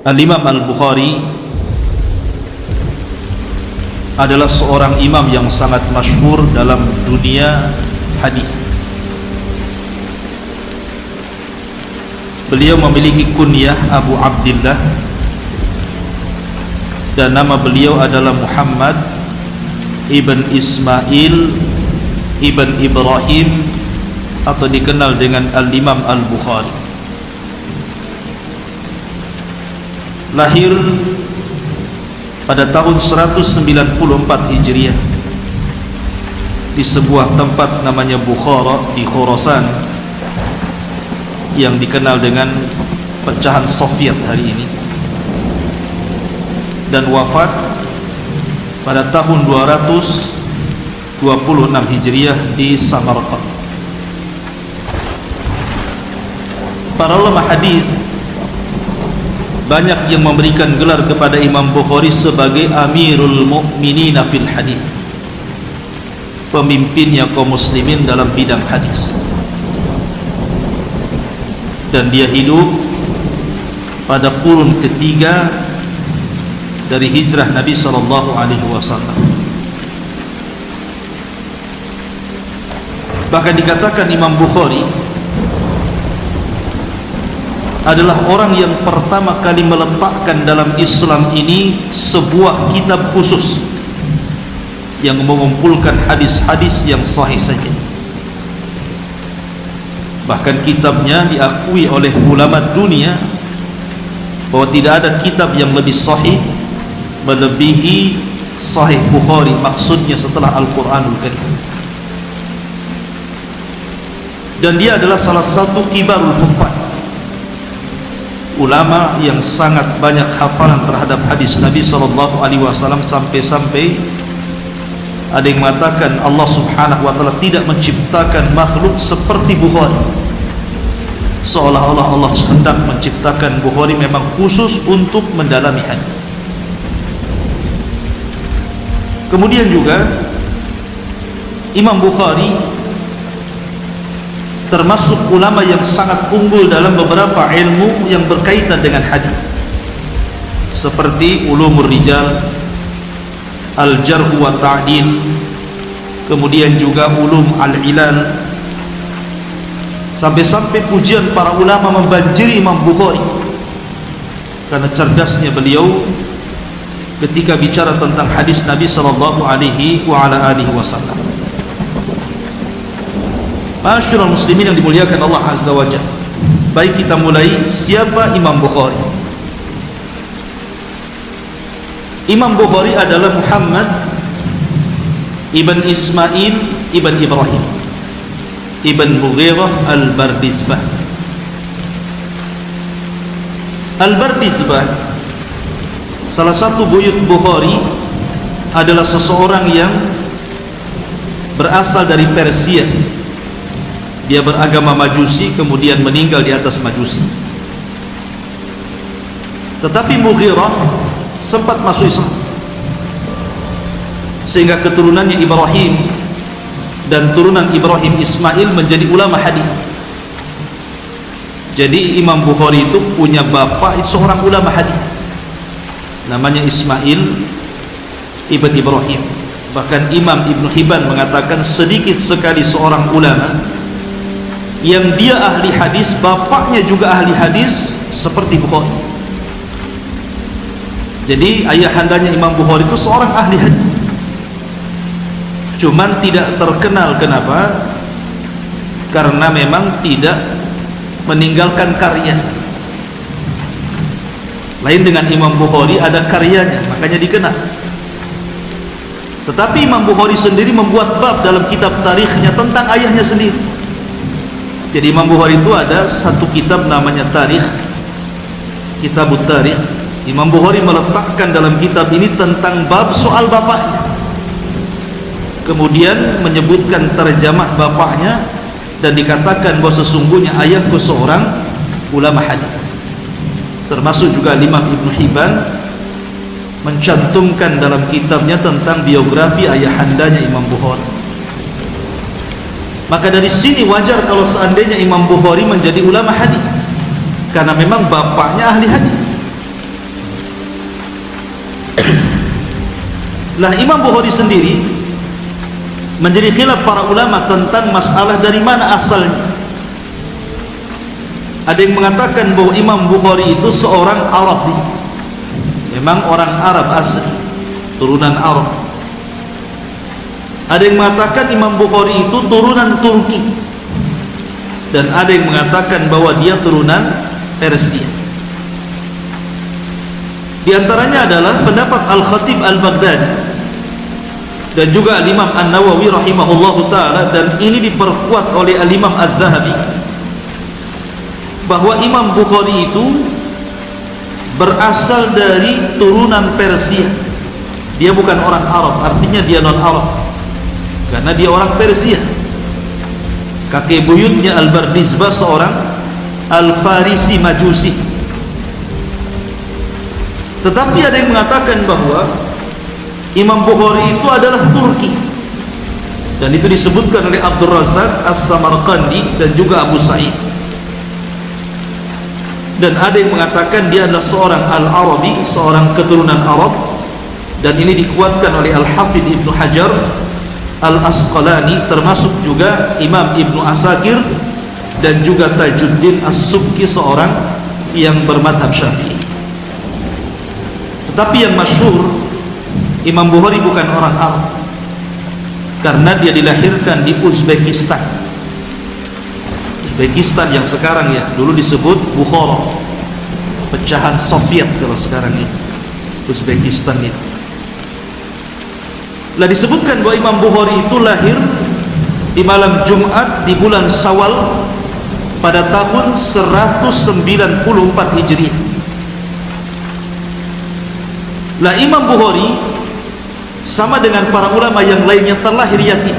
Al-Imam Al-Bukhari adalah seorang imam yang sangat masyhur dalam dunia hadis. Beliau memiliki kunyah Abu Abdillah, dan nama beliau adalah Muhammad ibn Ismail ibn Ibrahim, atau dikenal dengan Al-Imam Al-Bukhari. Lahir pada tahun 194 Hijriah di sebuah tempat namanya Bukhara di Khurasan, yang dikenal dengan pecahan Soviet hari ini, dan wafat pada tahun 226 Hijriah di Samarkand. Para ulama hadis banyak yang memberikan gelar kepada Imam Bukhari sebagai Amirul Mukminin fil Hadis, pemimpinnya kaum muslimin dalam bidang hadis. Dan dia hidup pada kurun ketiga dari hijrah Nabi sallallahu alaihi wasallam. Bahkan dikatakan Imam Bukhari adalah orang yang pertama kali meletakkan dalam Islam ini sebuah kitab khusus yang mengumpulkan hadis-hadis yang sahih saja. Bahkan kitabnya diakui oleh ulama dunia bahwa tidak ada kitab yang lebih sahih melebihi Sahih Bukhari, maksudnya setelah Al-Quranul Karim. Dan dia adalah salah satu kibarul huffaz, ulama yang sangat banyak hafalan terhadap hadis Nabi SAW, sampai-sampai ada yang mengatakan Allah Subhanahu wa ta'ala tidak menciptakan makhluk seperti Bukhari, seolah-olah Allah hendak menciptakan Bukhari memang khusus untuk mendalami hadis. Kemudian juga Imam Bukhari termasuk ulama yang sangat unggul dalam beberapa ilmu yang berkaitan dengan hadis, seperti ulumur rijal, al-jarh wa ta'dil, kemudian juga ulum al-ilal. Sampai-sampai pujian para ulama membanjiri Imam Bukhari karena cerdasnya beliau ketika bicara tentang hadis Nabi sallallahu alaihi wasallam. Masyarul muslimin yang dimuliakan Allah Azza wa Jalla, baik kita mulai siapa Imam Bukhari. Imam Bukhari adalah Muhammad ibn Ismail ibn Ibrahim ibn Mughirah al-Bardizbah. Al-Bardizbah, salah satu buyut Bukhari, adalah seseorang yang berasal dari Persia. Dia beragama Majusi, kemudian meninggal di atas Majusi. Tetapi Mughirah sempat masuk Islam, sehingga keturunannya Ibrahim dan turunan Ibrahim Ismail menjadi ulama hadis. Jadi Imam Bukhari itu punya bapak seorang ulama hadis, namanya Ismail ibn Ibrahim. Bahkan Imam Ibn Hibban mengatakan sedikit sekali seorang ulama yang dia ahli hadis, bapaknya juga ahli hadis seperti Bukhari. Jadi ayahandanya Imam Bukhari itu seorang ahli hadis, cuman tidak terkenal. Kenapa? Karena memang tidak meninggalkan karya. Lain dengan Imam Bukhari, ada karyanya, makanya dikenal. Tetapi Imam Bukhari sendiri membuat bab dalam kitab tarikhnya tentang ayahnya sendiri. Jadi Imam Bukhari itu ada satu kitab namanya Tarikh, Kitabut Tarikh. Imam Bukhari meletakkan dalam kitab ini tentang bab soal bapaknya, kemudian menyebutkan terjemah bapaknya, dan dikatakan bahwa sesungguhnya ayahku seorang ulama hadis. Termasuk juga Imam Ibn Hibban mencantumkan dalam kitabnya tentang biografi ayahandanya Imam Bukhari. Maka dari sini wajar kalau seandainya Imam Bukhari menjadi ulama hadis, karena memang bapaknya ahli hadis. Lah Imam Bukhari sendiri menjadi khilaf para ulama tentang masalah dari mana asalnya. Ada yang mengatakan bahwa Imam Bukhari itu seorang Arabi, memang orang Arab asli, turunan Arab. Ada yang mengatakan Imam Bukhari itu turunan Turki, dan ada yang mengatakan bahwa dia turunan Persia. Di antaranya adalah pendapat Al-Khatib Al-Baghdadi dan juga Al-Imam An-Nawawi rahimahullahu ta'ala, dan ini diperkuat oleh Al-Imam Al-Zahabi, bahwa Imam Bukhari itu berasal dari turunan Persia. Dia bukan orang Arab, artinya dia non-Arab, karena dia orang Persia. Kakek buyutnya Al-Bardizbah seorang Al-Farisi Majusi. Tetapi ada yang mengatakan bahwa Imam Bukhari itu adalah Turki, dan itu disebutkan oleh Abdul Razak As-Samarqandi dan juga Abu Sa'id. Dan ada yang mengatakan dia adalah seorang Al-Arabi, seorang keturunan Arab, dan ini dikuatkan oleh Al-Hafidh Ibnu Hajar Al-Asqalani, termasuk juga Imam Ibnu Asakir dan juga Tajuddin As-Subki, seorang yang bermadhab Syafi'i. Tetapi yang masyhur, Imam Bukhari bukan orang Arab, karena dia dilahirkan di Uzbekistan. Uzbekistan yang sekarang ya, dulu disebut Bukhara, pecahan Soviet kalau sekarang ini Uzbekistan itu. Lah disebutkan bahwa Imam Bukhari itu lahir di malam Jumat di bulan Syawal pada tahun 194 Hijriah. Lah Imam Bukhari sama dengan para ulama yang lainnya terlahir yatim,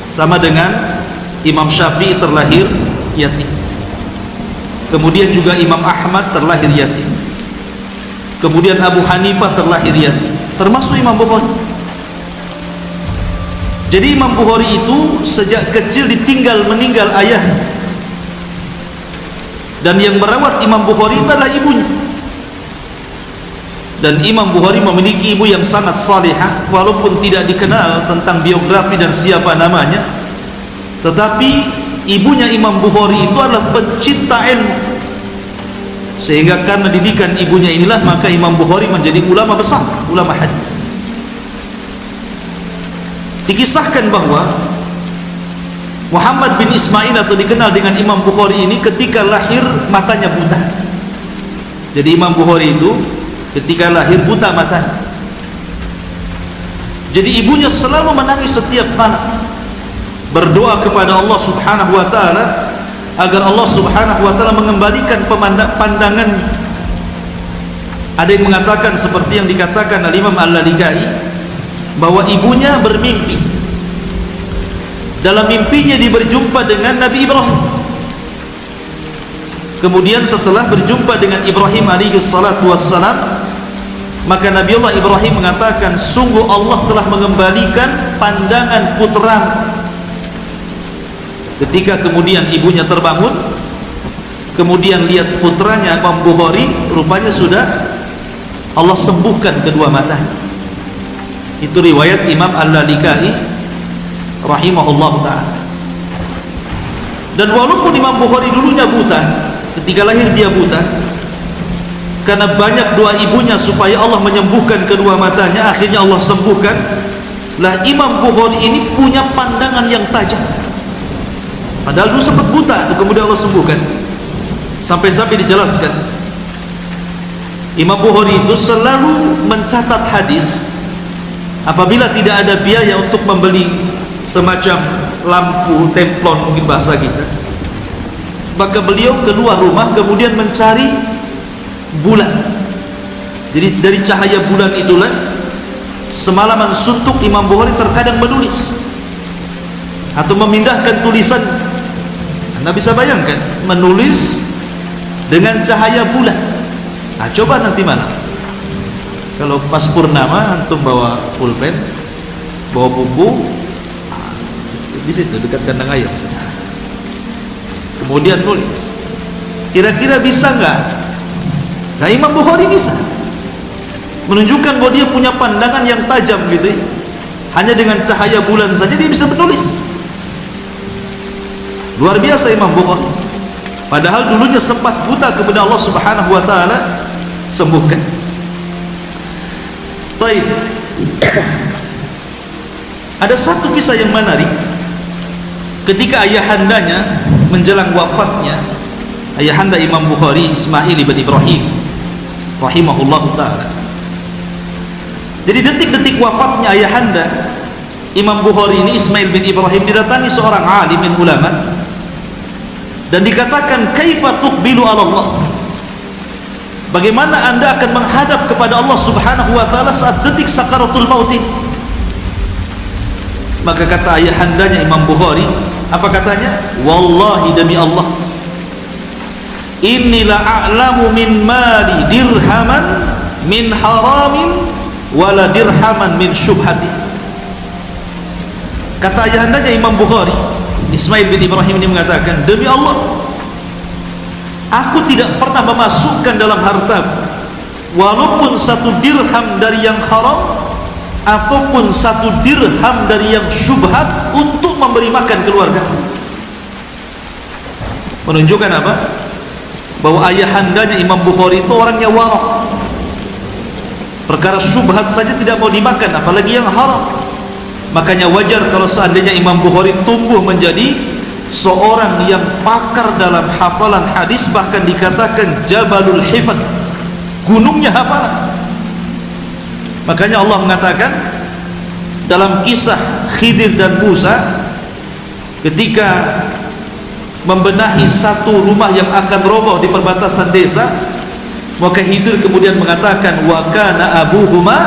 sama dengan Imam Syafi'i terlahir yatim, kemudian juga Imam Ahmad terlahir yatim, kemudian Abu Hanifah terlahir yatim, termasuk Imam Bukhari. Jadi Imam Bukhari itu sejak kecil ditinggal meninggal ayahnya, dan yang merawat Imam Bukhari itu adalah ibunya. Dan Imam Bukhari memiliki ibu yang sangat salihah, walaupun tidak dikenal tentang biografi dan siapa namanya, tetapi ibunya Imam Bukhari itu adalah pecinta ilmu, sehingga karena didikan ibunya inilah maka Imam Bukhari menjadi ulama besar, ulama hadis. Dikisahkan bahwa Muhammad bin Ismail, atau dikenal dengan Imam Bukhari ini, ketika lahir matanya buta. Jadi Imam Bukhari itu ketika lahir buta matanya. Jadi ibunya selalu menangis setiap malam, berdoa kepada Allah Subhanahu wa taala agar Allah Subhanahu wa taala mengembalikan pandangannya. Ada yang mengatakan seperti yang dikatakan oleh Imam Al-Lalikai, bahwa ibunya bermimpi. Dalam mimpinya dia berjumpa dengan Nabi Ibrahim. Kemudian setelah berjumpa dengan Ibrahim alaihi salatu wassalam, maka Nabi Allah Ibrahim mengatakan, sungguh Allah telah mengembalikan pandangan putramu. Ketika kemudian ibunya terbangun, kemudian lihat putranya Imam Bukhari, rupanya sudah Allah sembuhkan kedua matanya. Itu riwayat Imam Al-Lalikai rahimahullah ta'ala. Dan walaupun Imam Bukhari dulunya buta, ketika lahir dia buta, karena banyak doa ibunya supaya Allah menyembuhkan kedua matanya, akhirnya Allah sembuhkan. Lah Imam Bukhari ini punya pandangan yang tajam, padahal dulu sempat buta, itu kemudian Allah sembuhkan. Sampai-sampai dijelaskan, Imam Bukhari itu selalu mencatat hadis. Apabila tidak ada biaya untuk membeli semacam lampu templon, mungkin bahasa kita, maka beliau keluar rumah kemudian mencari bulan. Jadi dari cahaya bulan itulah semalaman suntuk Imam Bukhari terkadang menulis atau memindahkan tulisan. Anda bisa bayangkan menulis dengan cahaya bulan. Nah, coba nanti mana kalau pas purnama antum bawa pulpen, bawa buku, di situ dekat kandang ayam, kemudian nulis, kira-kira bisa nggak? Nah Imam Bukhari bisa. menunjukkan bahwa dia punya pandangan yang tajam gitu ya. Hanya dengan cahaya bulan saja dia bisa menulis. Luar biasa Imam Bukhari. Padahal dulunya sempat buta, kepada Allah Subhanahu wa taala sembuhkan. Baik. Ada satu kisah yang menarik. Ketika ayahandanya menjelang wafatnya, ayahanda Imam Bukhari, Ismail ibn Ibrahim rahimahullahu taala. Jadi detik-detik wafatnya ayahanda Imam Bukhari ini, Ismail bin Ibrahim, didatangi seorang alim min ulama dan dikatakan, kaifa tuqbilu ala Allah, bagaimana anda akan menghadap kepada Allah Subhanahu wa taala saat detik sakaratul maut ini? Maka kata ayahandanya Imam Bukhari, apa katanya? Wallahi, demi Allah, inni la a'lamu min mali dirhaman min haramin wala dirhaman min syubhati. Kata ayahandanya Imam Bukhari, Ismail bin Ibrahim ini mengatakan, demi Allah, aku tidak pernah memasukkan dalam harta walaupun satu dirham dari yang haram ataupun satu dirham dari yang syubhat untuk memberi makan keluarga. Menunjukkan apa? Bahwa ayahandanya Imam Bukhari itu orangnya warok. Perkara syubhat saja tidak mau dimakan, apalagi yang haram. Makanya wajar kalau seandainya Imam Bukhari tumbuh menjadi seorang yang pakar dalam hafalan hadis, bahkan dikatakan Jabalul Hifad, gunungnya hafalan. Makanya Allah mengatakan dalam kisah Khidir dan Musa, ketika membenahi satu rumah yang akan roboh di perbatasan desa, maka Khidir kemudian mengatakan, wa kana abuhuma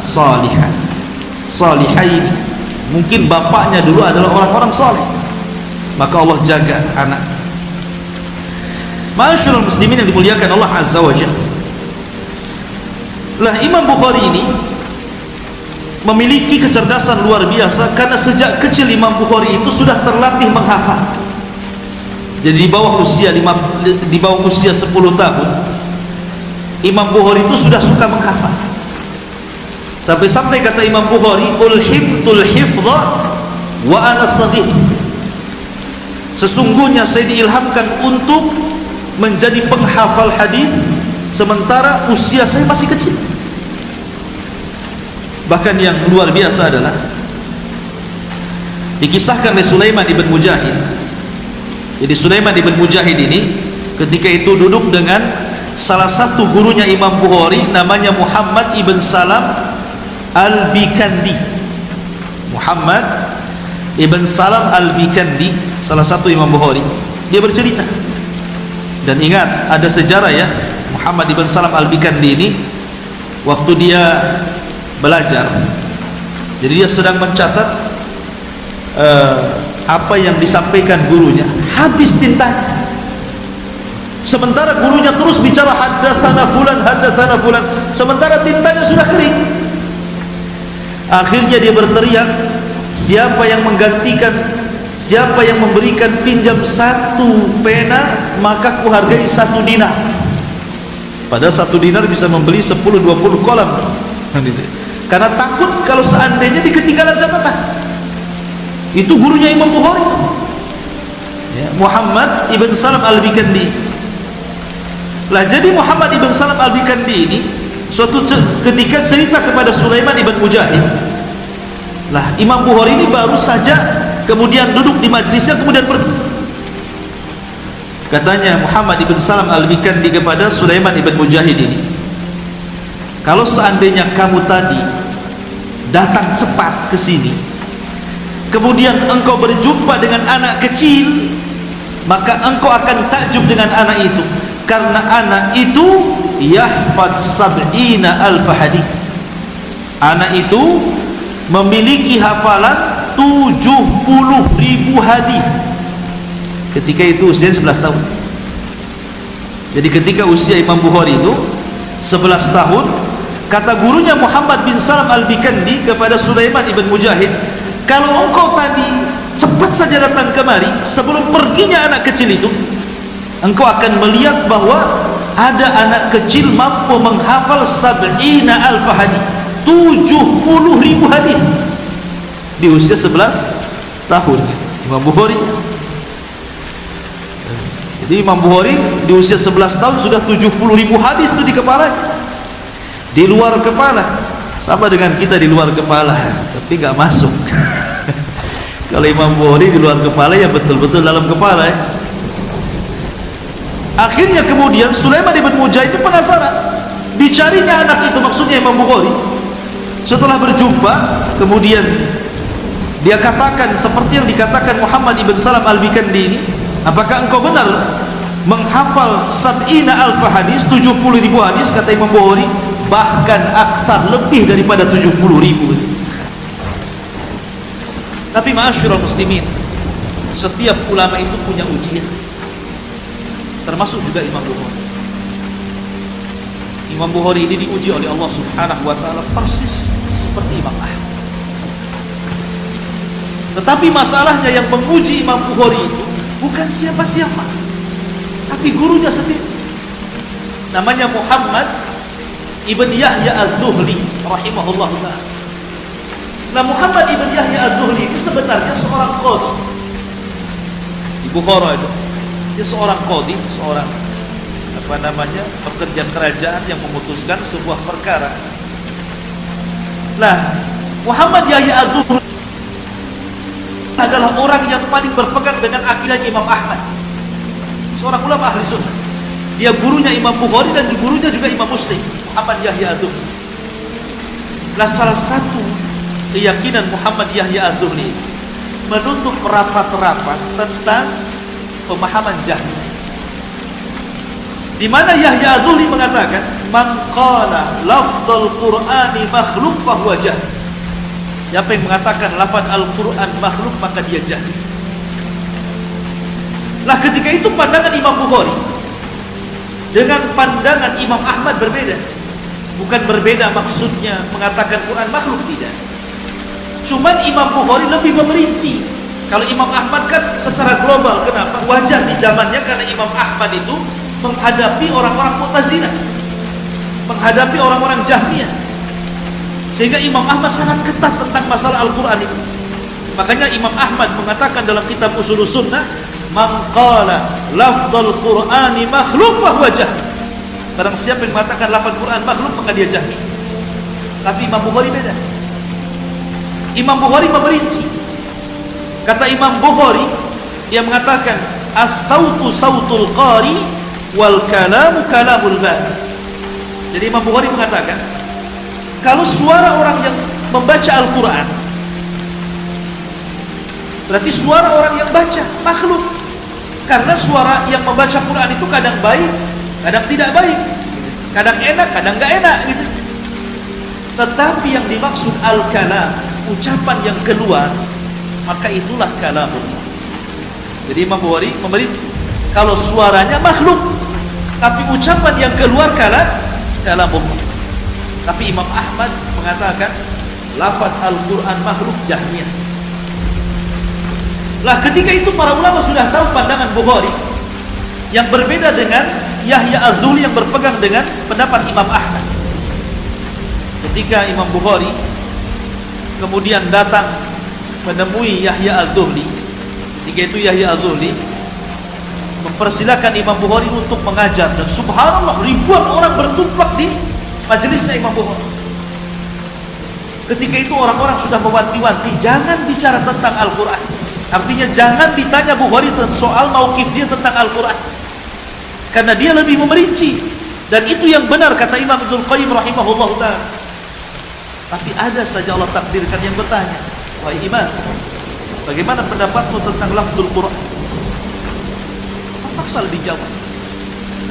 salihan, salihaini, mungkin bapaknya dulu adalah orang-orang saleh, maka Allah jaga anak. Ma'asyiral muslimin yang dimuliakan Allah Azza wa Jalla, lah Imam Bukhari ini memiliki kecerdasan luar biasa, karena sejak kecil Imam Bukhari itu sudah terlatih menghafal. Jadi di bawah usia 10 tahun Imam Bukhari itu sudah suka menghafal. Sampai-sampai kata Imam Bukhari, ulhimtul hifdha wa ana saghir, sesungguhnya saya diilhamkan untuk menjadi penghafal hadis sementara usia saya masih kecil. Bahkan yang luar biasa adalah dikisahkan oleh Sulaiman ibn Mujahid. Jadi Sulaiman ibn Mujahid ini ketika itu duduk dengan salah satu gurunya Imam Bukhari, namanya Muhammad ibn Salam al-Bikandi. Muhammad ibn Salam al-Bikandi, salah satu Imam Bukhari. Dia bercerita, dan ingat ada sejarah ya, Muhammad ibn Salam al-Bikandi ini waktu dia belajar, jadi dia sedang mencatat apa yang disampaikan gurunya, habis tintanya. Sementara gurunya terus bicara haddatsana fulan, sementara tintanya sudah kering. Akhirnya dia berteriak, siapa yang menggantikan, siapa yang memberikan pinjam satu pena, maka kuhargai 1 dinar. Padahal 1 dinar bisa membeli 10-20 kolam. Karena takut kalau seandainya ketinggalan catatan. Itu gurunya Imam Bukhari itu, ya, Muhammad ibn Salam al-Bikandi. Lah jadi Muhammad ibn Salam al-Bikandi ini suatu ketika cerita kepada Sulaiman ibn Mujahid. Lah Imam Bukhari ini baru saja kemudian duduk di majlisnya, kemudian pergi. Katanya Muhammad ibn Salam al-Bikandi kepada Sulaiman ibn Mujahid ini, kalau seandainya kamu tadi datang cepat ke sini, kemudian engkau berjumpa dengan anak kecil, maka engkau akan takjub dengan anak itu, karena anak itu yahfad 70.000 hadis. Anak itu memiliki hafalan 70.000 hadis. Ketika itu usia 11 tahun. Jadi ketika usia Imam Bukhari itu 11 tahun, kata gurunya Muhammad bin Salam al-Bikandi kepada Sulaiman ibn Mujahid, kalau engkau tadi cepat saja datang kemari sebelum perginya anak kecil itu, engkau akan melihat bahwa ada anak kecil mampu menghafal 70 alf hadis, 70.000 hadis di usia 11 tahun. Imam Bukhari. Jadi Imam Bukhari di usia 11 tahun sudah 70.000 hadis itu di kepalanya, di luar kepala. Sama dengan kita di luar kepala, tapi nggak masuk. Kalau Imam Bukhari di luar kepala ya betul-betul dalam kepala ya. Akhirnya kemudian Sulaiman ibn Mujahid penasaran, dicarinya anak itu, maksudnya Imam Bukhari. Setelah berjumpa, kemudian dia katakan seperti yang dikatakan Muhammad ibn Salam al-Bikandi ini, apakah engkau benar menghafal 70 alf hadis, 70.000 hadis? Kata Imam Bukhari, bahkan aksar, lebih daripada 70.000. Tapi ma'asyiral muslimin, setiap ulama itu punya ujian, termasuk juga Imam Bukhari. Imam Bukhari ini diuji oleh Allah Subhanahu wa taala persis seperti Imam Ahmad. Tetapi masalahnya yang menguji Imam Bukhari itu bukan siapa-siapa, tapi gurunya sendiri. Namanya Muhammad ibn Yahya al-Dhuhli rahimahullah ta'ala. Nah, Muhammad ibn Yahya al-Dhuhli ini sebenarnya seorang qadhi di Bukhara itu. Dia seorang qadhi, seorang pekerja kerajaan yang memutuskan sebuah perkara. Nah, Muhammad Yahya al-Dhuhli adalah orang yang paling berpegang dengan akidah Imam Ahmad, seorang ulama ahli sunnah. Dia gurunya Imam Bukhari dan gurunya juga Imam Muslim, Muhammad Yahya al-Dhuhli. Nah, salah satu keyakinan Muhammad Yahya al-Dhuhli menutup rapat-rapat tentang pemahaman Jahmiyah, di mana Yahya al-Dhuhli mengatakan, man qala lafdzul Qur'ani makhluk fa huwa jahl. Siapa yang mengatakan lafaz Al-Qur'an makhluk, maka dia jahil. Nah, ketika itu pandangan Imam Bukhari dengan pandangan Imam Ahmad berbeda. Bukan berbeda maksudnya mengatakan Quran makhluk, tidak. Cuman Imam Bukhari lebih memerinci. Kalau Imam Ahmad kan secara global. Kenapa? Wajar di zamannya, karena Imam Ahmad itu menghadapi orang-orang Mu'tazilah, menghadapi orang-orang Jahmiyah, sehingga Imam Ahmad sangat ketat tentang masalah Al-Quran itu. Makanya Imam Ahmad mengatakan dalam kitab Ushulus Sunnah, man qala lafdzul Qur'ani makhluk fa huwa jahl. Barang siapa yang mengatakan lafaz Quran makhluk, maka dia Jahmi. Tapi Imam Bukhari beda. Imam Bukhari memerinci. Kata Imam Bukhari, dia mengatakan as-sautu sautul qari wal kalamu kalamul bari. Jadi Imam Bukhari mengatakan, kalau suara orang yang membaca Al-Quran, berarti suara orang yang baca makhluk. Karena suara yang membaca Quran itu kadang baik, kadang tidak baik, kadang enak, kadang gak enak gitu. Tetapi yang dimaksud al-kalam, ucapan yang keluar, maka itulah kalamullah. Jadi Imam Bukhari memerinci, kalau suaranya makhluk, tapi ucapan yang keluar kalamullah. Tapi Imam Ahmad mengatakan lafaz Al-Quran makhluk, Jahmiyah. Lah, ketika itu para ulama sudah tahu pandangan Bukhari yang berbeda dengan Yahya al-Dhuhli yang berpegang dengan pendapat Imam Ahmad. Ketika Imam Bukhari kemudian datang menemui Yahya al-Dhuhli, ketika itu Yahya al-Dhuhli mempersilakan Imam Bukhari untuk mengajar, dan subhanallah ribuan orang bertumplak di majelisnya Imam Bukhari. Ketika itu orang-orang sudah mewanti-wanti, jangan bicara tentang Al-Quran. Artinya jangan ditanya Bukhari soal mauqif dia tentang Al-Quran, karena dia lebih memerinci. Dan itu yang benar kata Imam Ibnul Qayyim rahimahullah ta'ala. Tapi ada saja Allah takdirkan yang bertanya, wahai Imam, bagaimana pendapatmu tentang lafzul Quran? Terpaksa lebih jawab.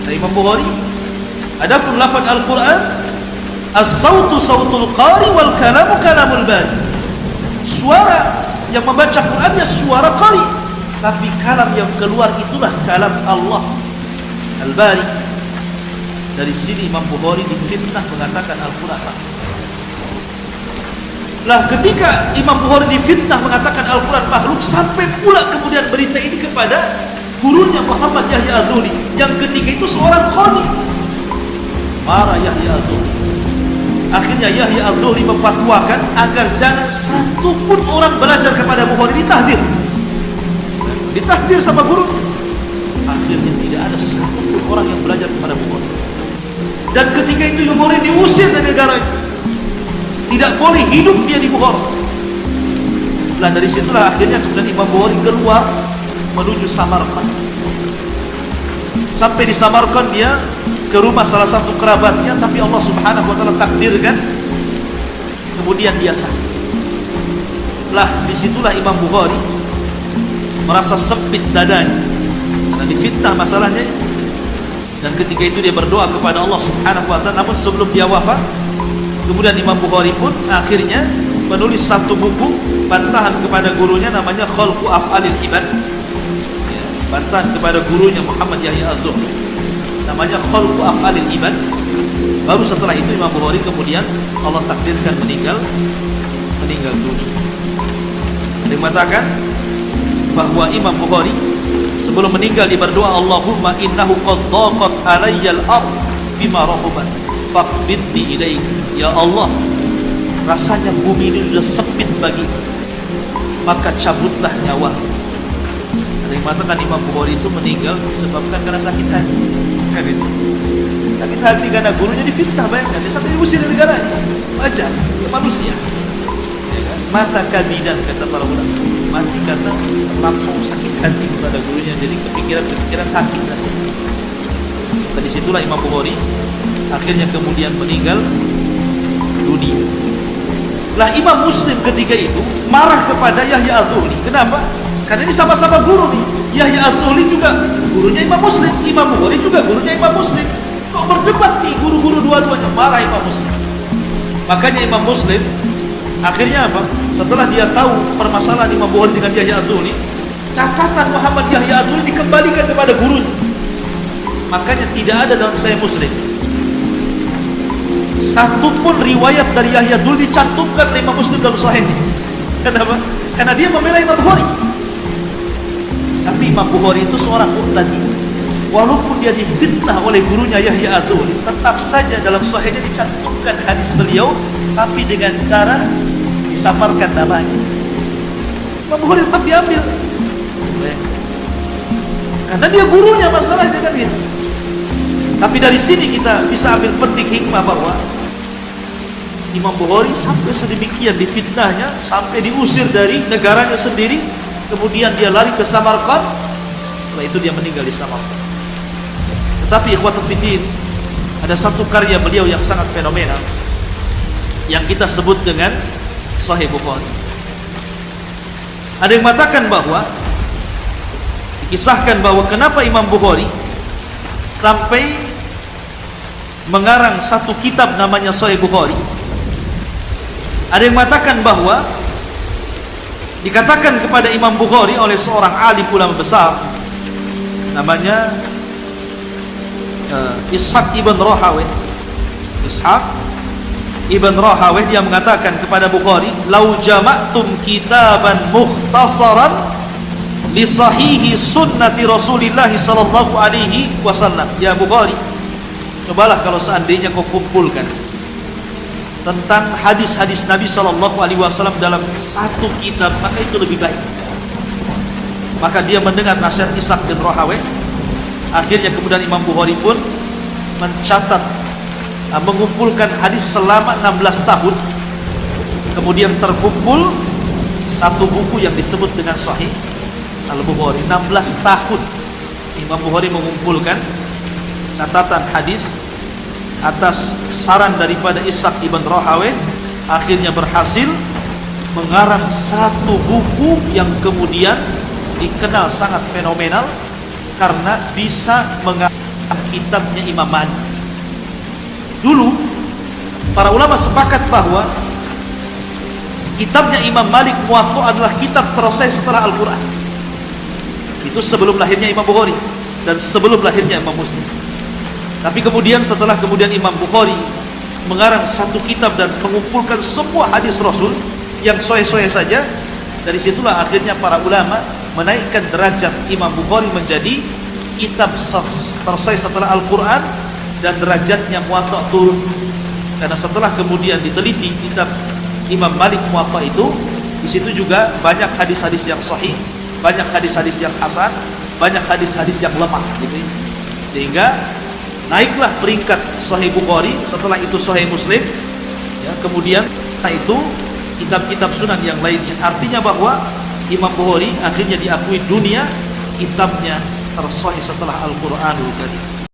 Kata Imam Bukhari, adapun lafaz Al-Quran, as-sautu sautul qari wal kalamu kalamul bari. Suara yang membaca Quran ya suara qari, tapi kalam yang keluar itulah kalam Allah Al-Bari. Dari sini Imam Bukhari difitnah mengatakan Al-Quran makhluk. Lah, ketika Imam Bukhari difitnah mengatakan Al-Quran makhluk, sampai pula kemudian berita ini kepada gurunya Muhammad Yahya al-Dhuhli, yang ketika itu seorang qadhi, Marah Yahya Al-Dhuhli. Akhirnya Yahya Al-Dhuhli memfatwakan agar jangan satu pun orang belajar kepada Bukhari, ditahdir sama guru. Akhirnya tidak ada satu pun orang yang belajar kepada Bukhari. Dan ketika itu Bukhari diusir dari negara itu, tidak boleh hidup dia di Bukhara. Nah dari situlah akhirnya kemudian Imam Bukhari keluar menuju Samarkand. Sampai di Samarkand dia ke rumah salah satu kerabatnya, tapi Allah Subhanahu wa taala takdirkan kemudian dia sakit. Lah disitulah Imam Bukhari merasa sempit dadanya karena difitnah masalahnya. Dan ketika itu dia berdoa kepada Allah Subhanahu wa taala. Namun sebelum dia wafat, kemudian Imam Bukhari pun akhirnya menulis satu buku bantahan kepada gurunya namanya Khalqu Af'alil Ibad. Ya, bantahan kepada gurunya Muhammad Yahya Az-Zuhri. Namanya Khalqu Af'alil Ibad. Baru setelah itu Imam Bukhari kemudian Allah takdirkan meninggal dunia. Ada yang mengatakan bahwa Imam Bukhari sebelum meninggal dia berdoa, Allahumma innahu qad dhaqat alayyal ard bima rahubat faqbidni ilaik. Ya Allah, rasanya bumi ini sudah sempit bagi, maka cabutlah nyawa. Ada yang mengatakan Imam Bukhari itu meninggal disebabkan karena sakit hati. Kan itu. Sakit hati karena gurunya difitnah, bayangkan dia sampai diusir dari negaranya. Wajar, dia manusia. Ya kan? Mata kabidan kata para ulama. Mati karena terlampau sakit hati kepada gurunya, jadi kepikiran sakit. Dan disitulah Imam Bukhari akhirnya kemudian meninggal dunia. Lah Imam Muslim ketika itu marah kepada Yahya Az-Zuhli. Kenapa? Karena ini sama-sama guru nih. Yahya Az-Zuhli juga gurunya Imam Muslim, Imam Bukhari juga gurunya Imam Muslim. Kok berdebat nih guru-guru dua-duanya? Marah Imam Muslim. Makanya Imam Muslim akhirnya apa? Setelah dia tahu permasalahan Imam Bukhari dengan Yahya Az-Zuhli, catatan Muhammad Yahya Az-Zuhli dikembalikan kepada gurunya. Makanya tidak ada dalam Sahih Muslim satu pun riwayat dari Yahya Az-Zuhli dicantumkan oleh Imam Muslim dalam Sahihnya. Kenapa? Karena dia membela Imam Bukhari. Tapi Imam Bukhari itu seorang murtadi. Walaupun dia difitnah oleh gurunya Yahya Az-Zuhli, tetap saja dalam Sahihnya dicantumkan hadis beliau, tapi dengan cara disamarkan namanya. Imam Bukhari tetap diambil. Karena dia gurunya, masalahnya kan gitu. Tapi dari sini kita bisa ambil petik hikmah bahwa Imam Bukhari sampai sedemikian difitnahnya, sampai diusir dari negaranya sendiri, kemudian dia lari ke Samarkand. Setelah itu dia meninggal di Samarkand. Tetapi ikhwatul fiddin, ada satu karya beliau yang sangat fenomenal yang kita sebut dengan Sahih Bukhari. Ada yang mengatakan bahwa dikisahkan bahwa kenapa Imam Bukhari sampai mengarang satu kitab namanya Sahih Bukhari. Ada yang mengatakan bahwa dikatakan kepada Imam Bukhari oleh seorang alim ulama besar namanya Ishaq ibn Rahawayh. Ishaq ibn Rahawayh dia mengatakan kepada Bukhari, "Lau jama'tum kitaban mukhtasaran li sahihi sunnati Rasulillah sallallahu alaihi wasallam." Ya Bukhari, cobalah kalau seandainya kau kumpulkan tentang hadis-hadis Nabi sallallahu alaihi wasallam dalam satu kitab, maka itu lebih baik. Maka dia mendengar nasihat Ishaq bin Rahawayh. Akhirnya kemudian Imam Bukhari pun mencatat, mengumpulkan hadis selama 16 tahun. Kemudian terkumpul satu buku yang disebut dengan Sahih Al-Bukhari. 16 tahun Imam Bukhari mengumpulkan catatan hadis atas saran daripada Ishaq ibn Rahawayh. Akhirnya berhasil mengarang satu buku yang kemudian dikenal sangat fenomenal karena bisa mengarang kitabnya Imam Malik. Dulu para ulama sepakat bahwa kitabnya Imam Malik Muwatta adalah kitab terselesai setelah Al-Quran. Itu sebelum lahirnya Imam Bukhari dan sebelum lahirnya Imam Muslim. Tapi kemudian setelah Imam Bukhari mengarang satu kitab dan mengumpulkan semua hadis Rasul yang sahih-sahih saja, dari situlah akhirnya para ulama menaikkan derajat Imam Bukhari menjadi kitab terselesai setelah Al-Quran dan derajatnya Muwatta turun. Karena setelah kemudian diteliti kitab Imam Malik Muwatta itu, di situ juga banyak hadis-hadis yang sahih, banyak hadis-hadis yang hasan, banyak hadis-hadis yang lemah gitu ya. Sehingga naiklah peringkat Sahih Bukhari, setelah itu Sahih Muslim ya, kemudian itu kitab-kitab sunan yang lainnya. Artinya bahwa Imam Bukhari akhirnya diakui dunia kitabnya tersahih setelah Al-Qur'anul Karim.